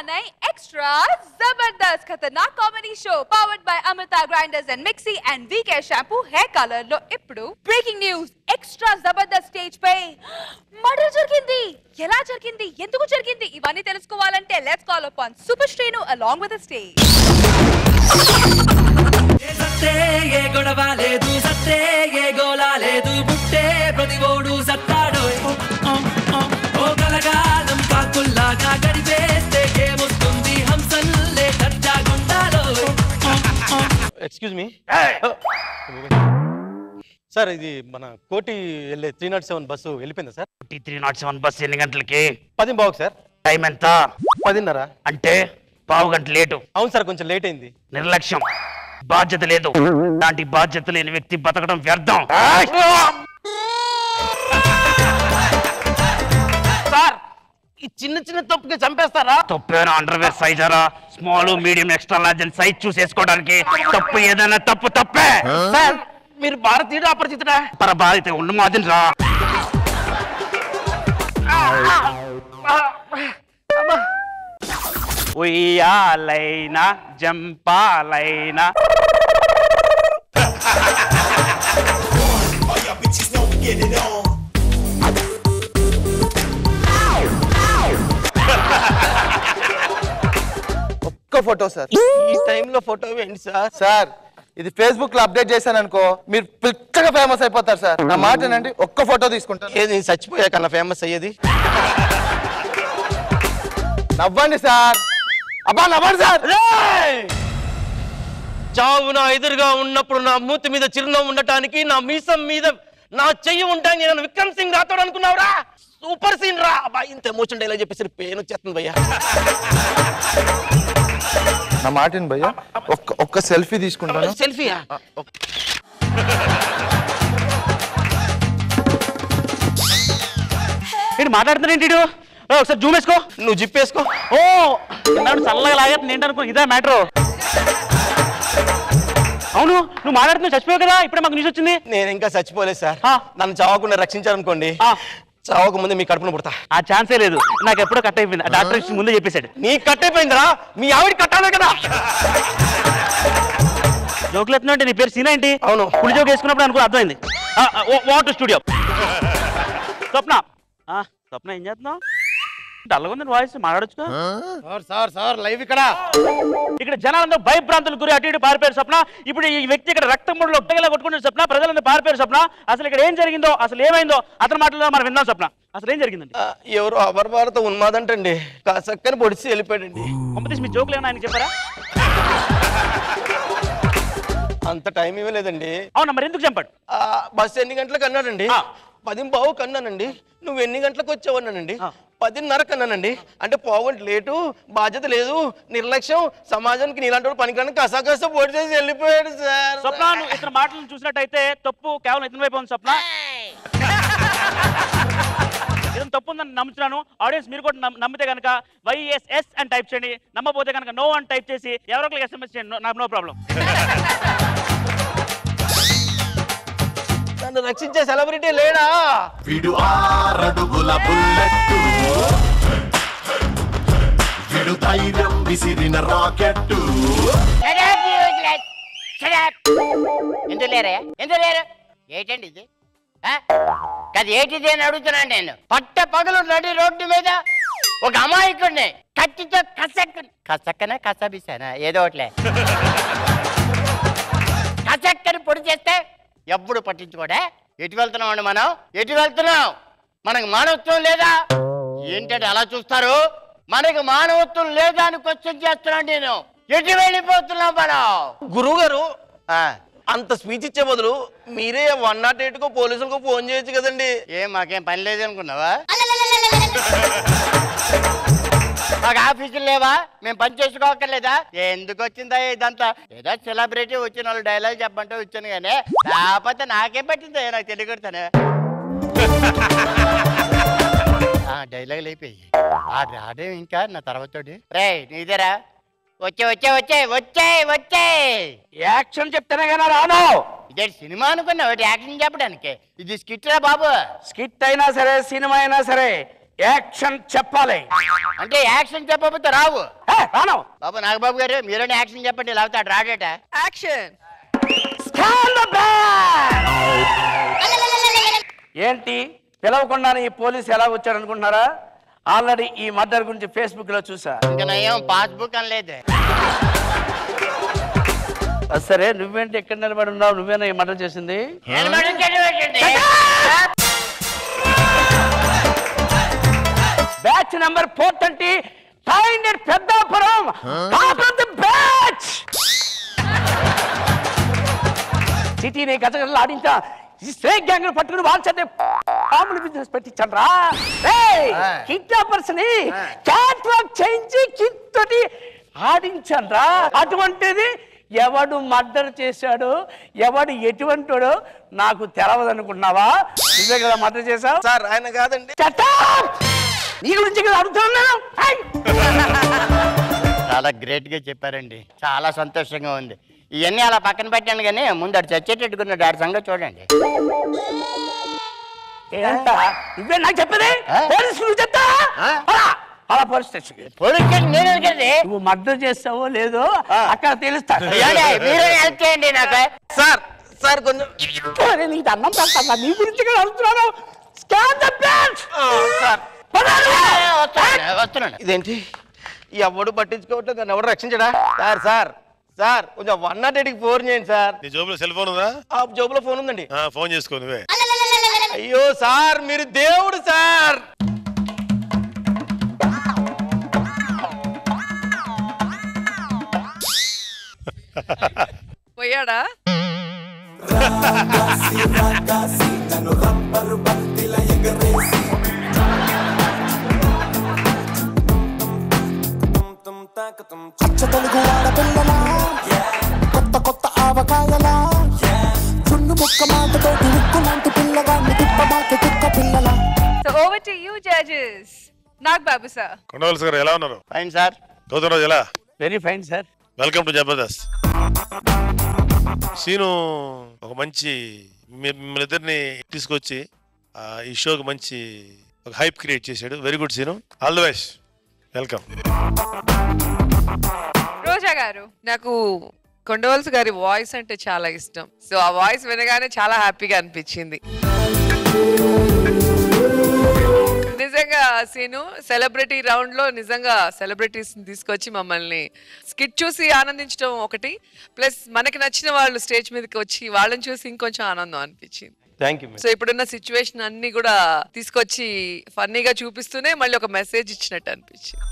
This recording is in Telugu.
नई एक्स्ट्रा जबरदस्त खतरनाक comedy show powered by Amrutha grinders and mixie and VK shampoo hair colour लो इप्पुडु breaking news extra Jabardasth stage पे मर्डर జరిగింది ఎలా జరిగింది ఎందుకు జరిగింది ఇవన్నీ తెలుసుకోవాలంటే let's call upon super Srinu along with the stage ఏ సత్తే ఏ గొడవ లేదు సత్తే ఏ గోలా లేదు బుట్టే ప్రతివోడు సత్తాడో ఓ గలగాలం కాకుల్లాగా గడిపేస్తే ఏమొస్తుంది హంసల్లే దర్జాగుండాలో ఎక్స్క్యూజ్ మీ సార్ ఇది మన కోటి వెళ్ళే 307 బస్సు వెళ్ళిపోయిందా సార్? 307 బస్సు ఎన్ని గంటలకి? 10:15 సార్. టైం ఎంత? 10:30 అంటే పావు గంట లేటు. అవును సార్, కొంచెం లేట్ అయింది. నిర్లక్ష్యం, బాధ్యత లేదు. లాంటి బాధ్యత లేని వ్యక్తి బతకడం వ్యర్థం. సార్ ఈ చిన్న చిన్న తప్పుకి చంపేస్తారా? తప్పేనా? అండర్వేర్ సైజారా? స్మాల్ మీడియం ఎక్స్ట్రా లార్జ్ అని సైజ్ చూసి వేసుకోవడానికి తప్పు ఏదైనా తప్పు తప్పే. సార్ మీరు భారతీయుడు అపరిచితుడా? పరభారిత ఉండు మాదిరా. ఉయ్యాలైనా జంపాలైనా ఒక్క ఫోటో సార్. ఈ టైంలో ఫోటో ఏంటి సార్? సార్ ఇది ఫేస్బుక్ లో అప్డేట్ చేశాను అనుకో మీరు పిచ్చగా ఫేమస్ అయిపోతారు సార్. నా మాటనండి, ఒక్క ఫోటో తీసుకుంటాను. ఏది చచ్చిపోయాకన్నా ఫేమస్ అయ్యేది? నవ్వండి సార్. అబ్బా నవ్వండి సార్. చావు నా ఎదురుగా ఉన్నప్పుడు నా మూతి మీద చిరునవ్వు ఉండటానికి, నా మీసం మీద నా చెయ్యి ఉంటాను. నేను విక్రమ్ సింగ్ రాథోడ్ అనుకున్నావురా? సూపర్ సీన్ రా. అబ్బా ఇంత ఎమోషన్ డైలాగ్ చెప్పేసి పెయిన్ వచ్చేస్తుంది భయ్యా. నా మాటని భయ్యా, ఒక్క సెల్ఫీ తీసుకుంటాను. సెల్ఫీయా? ఏంటి మాట్లాడుతున్నాడు? ఒకసారి జూమ్ వేసుకో. నువ్వు జిప్పేసుకో. ఓ నాడు చల్లగా లాగేస్తుంది ఏంటనుకో, ఇదే మ్యాటర్. అవును నువ్వు మాట్లాడుతున్నావు, చచ్చిపోయావు కదా, ఇప్పుడే మాకు న్యూస్ వచ్చింది. నేను ఇంకా చచ్చిపోలేదు సార్. నన్ను చావకుండా రక్షించారనుకోండి, చావక ముందే మీ కడుపున పుడతా. ఆ ఛాన్సే లేదు, నాకు ఎప్పుడో కట్ అయిపోయింది. ఆ డాక్టర్ ముందే చెప్పేశాడు. నీ కట్ అయిపోయిందిరా, మీ ఆవిడ కట్టాలే కదా. జోకులు ఎత్తున్నా నీ పేరు సీనా ఏంటి? అవును, పులి జోక్ వేసుకున్నప్పుడు అనుకో అర్థమైంది. What studio. స్వప్న స్వప్న ఏం చేస్తున్నావు? డల్గా ఉంది వాయిస్, మాట్లాడొచ్చు. సార్ లైవ్ ఇక్కడ జనాలందరూ భయభ్రాంతులు గురి అటు ఇటు పారిపోయారు స్వప్న. ఇప్పుడు ఈ వ్యక్తి ఇక్కడ రక్తం ముడులో ఒట్టగలా కొట్టుకుంటున్న స్వప్న. ప్రజలందరూ పారిపోయారు స్వప్న. అసలు ఇక్కడ ఏం జరిగిందో, అసలు ఏమైందో అతని మాటల్లో మనం విందాం స్వప్న. అసలు ఏం జరిగిందండి? ఎవరు అపరభారత ఉన్మాదంటండి, కాసక్కని పొడిచి వెళ్ళిపోయాడండి. కంపెనీస్ మీ జోకులు ఏమైనా ఆయన చెప్పారా? అంత టైం ఇవ్వలేదండి. అవునా, మరి ఎందుకు చంపాడు? బస్సు ఎన్ని గంటలకు అన్నాడండి? 10:15 కన్నానండి. నువ్వు ఎన్ని గంటలకు వచ్చావు అన్నానండి? 10:30 కన్నానండి. అంటే పావుగంట లేటు, బాధ్యత లేదు, నిర్లక్ష్యం, సమాజానికి నీలాంటి పనికిరాని కసాకస పోటీ చేసి వెళ్ళిపోయాడు సార్. స్వప్న నువ్వు ఇతర మాటలను చూసినట్టయితే తప్పు కేవలం ఇతని వైపు ఉంది స్వప్న. ఇతను తప్పు ఉందని నమ్ముతున్నాను. ఆడియన్స్ మీరు కూడా నమ్మితే కనుక YSS అని టైప్ చేయండి, నమ్మపోతే కనుక నో అని టైప్ చేసి ఎవరో ఒకరికి SMS చేయండి. నాకు నో ప్రాబ్లం. నన్ను రక్షించే సెలబ్రిటీ లేడా? వీడు 6 అడుగుల బుల్లెట్టు, వీడు ధైర్యం విసిరిన రాకెట్టు. ఎందుకు లేరు ఏంటండి ఇది? అది ఏంటిది అని అడుగుతున్నాను నేను. పట్ట పగలు నడి రోడ్డు మీద ఒక అమాయకుడిని కత్తితో కసక్కన కసబిసానా ఏదో ఒకట్లే కసక్కని పొడి చేస్తే ఎప్పుడు పట్టించుకోడే. ఎటు వెళ్తున్నాం అండి మనం? ఎటు వెళ్తున్నాం? మనకు మానవత్వం లేదా? ఏంటంటే అలా చూస్తారు? మనకు మానవత్వం లేదా అని క్వశ్చన్ చేస్తున్నాను నేను. ఎటు వెళ్ళిపోతున్నాం మనం? గురువు గారు అంత స్పీచ్ ఇచ్చే బదులు మీరే 108 పోలీసులకు ఫోన్ చేయొచ్చు కదండి. మాకేం పని లేదు అనుకున్నావా? మాకు ఆఫీసులు లేవా? మేము పని చేసుకోకర్లేదా? ఎందుకు వచ్చిందా ఇదంతా? ఏదో సెలబ్రిటీ వచ్చిన వాళ్ళు డైలాగ్ చెప్పంటే వచ్చాను కానీ లేకపోతే నాకేం పట్టిందో నాకు తెలియకూడతానే. డైలాగులు అయిపోయి ఆడే ఇంకా నా తర్వాత రే నీదేరా వచ్చే వచ్చే వచ్చే వచ్చే వచ్చే యాక్షన్ చెప్తానే కానీ రాను. ఇదే సినిమా అనుకున్నా యాక్షన్ చెప్పడానికి. ఇది స్కిట్ రా బాబు. స్కిట్ అయినా సరే, సినిమా అయినా సరే, యాక్షన్ చెప్పాలి. అంటే యాక్షన్ చెప్పకపోతే రావు. రాను బాబు నాగబాబు గారు మీరేనే యాక్షన్ చెప్పండి, లేకపోతే అటు రాడేట. యాక్షన్. ఏంటి పిలవకుండానే ఈ పోలీసు ఎలా వచ్చాడు అనుకుంటున్నారా? ఆల్రెడీ ఈ మర్డర్ గురించి ఫేస్బుక్ లో చూసా. ఇంకా నయం పాస్బుక్ అనలేదు. సరే నువ్వేంటి ఎక్కడ నిలబడి ఉన్నావు? నువ్వేనా ఈ మర్డర్ చేసింది? బ్యాచ్ నెంబర్ 420 టైండెడ్ పెద్దాపురం బ్యాచ్. సిటీని గజగజలు ఆడించా ఈ స్నేక్ గ్యాంగ్ పట్టుకుని వాల్చండి పాములు బిజినెస్ పెట్టించాను రా. కిడ్నాపర్స్ ని క్యాట్ వాక్ చేయించి కిత్తోటి ఆడించాను రా. అటువంటిది ఎవడు మర్డర్ చేశాడు, ఎవడు ఎటువంటివాడో నాకు తెలవదనుకున్నావా? నువ్వే కదా మర్డర్ చేశావు. సార్ ఆయన కాదండి. నీ గురించి కదా అడుగుతున్నాను. చాలా గ్రేట్ గా చెప్పారండి, చాలా సంతోషంగా ఉంది. ఇవన్నీ అలా పక్కన పెట్టాను కానీ ముందు అటు చచ్చేటట్టుకున్నాడు, ఆడి సంగతి చూడండి. ఏంటా నువ్వే నాకు చెప్పేది? పోలీసు నువ్వు చెప్తా అలా పోలీస్ స్టేషన్ నువ్వు మర్డర్ చేస్తావో లేదో అక్కడ తెలుస్తాను. మీరే హెల్ప్ చేయండి నాకు. సార్ సార్ కొంచెం నీకు అన్నం పెడతా, నీ గురించి కదా అడుగుతున్నాను. వస్తున్నాను. ఇదేంటి ఎవడు పట్టించుకోవట్లేదు, నన్ను ఎవడు రక్షించడా? సార్ సార్ సార్ కొంచెం 108కి ఫోన్ చేయండి సార్. నీ జోబులో సెల్ ఫోన్ ఉందా? ఆ జోబులో ఫోన్ ఉందండి. ఫోన్ చేసుకో నువ్వే. అయ్యో సార్ మీరు దేవుడు సార్. పోయాడా? తెలుగు ఆడపిల్లలా కొత్త కొత్త ఆవకాయలా చున్ను ముక్క మాటతో ఉక్కు లాంటి పిల్లగాన్ని తిప్పబాకి కుక్క పిల్లలా. So over to you judges. Nagababu sir. Kondavalasa garu ఎలా ఉన్నారు? Fine sir. గౌతమ్ ఎలా? Very fine sir. Welcome to Jabardasth. Seenu ఒక మంచి మిమ్మల్ని ఇద్దరిని తీసుకొచ్చి ఈ షోకి మంచి ఒక హైప్ క్రియేట్ చేశాడు. Very good Seenu, all the best, welcome. Roja garu. నాకు కొండవలసి గారి వాయిస్ అంటే చాలా ఇష్టం. సో ఆ వాయిస్ వినగానే చాలా హ్యాపీగా అనిపించింది. నిజంగా సీను సెలబ్రిటీ రౌండ్ లో నిజంగా సెలబ్రిటీస్ తీసుకొచ్చి మమ్మల్ని స్కిట్ చూసి ఆనందించడం ఒకటి, ప్లస్ మనకి నచ్చిన వాళ్ళు స్టేజ్ మీదకి వచ్చి వాళ్ళని చూసి ఇంకొంచెం ఆనందం అనిపించింది. సో ఇప్పుడున్న సిచ్యువేషన్ అన్ని కూడా తీసుకొచ్చి ఫన్నీగా చూపిస్తూనే మళ్ళీ ఒక మెసేజ్ ఇచ్చినట్టు అనిపించింది.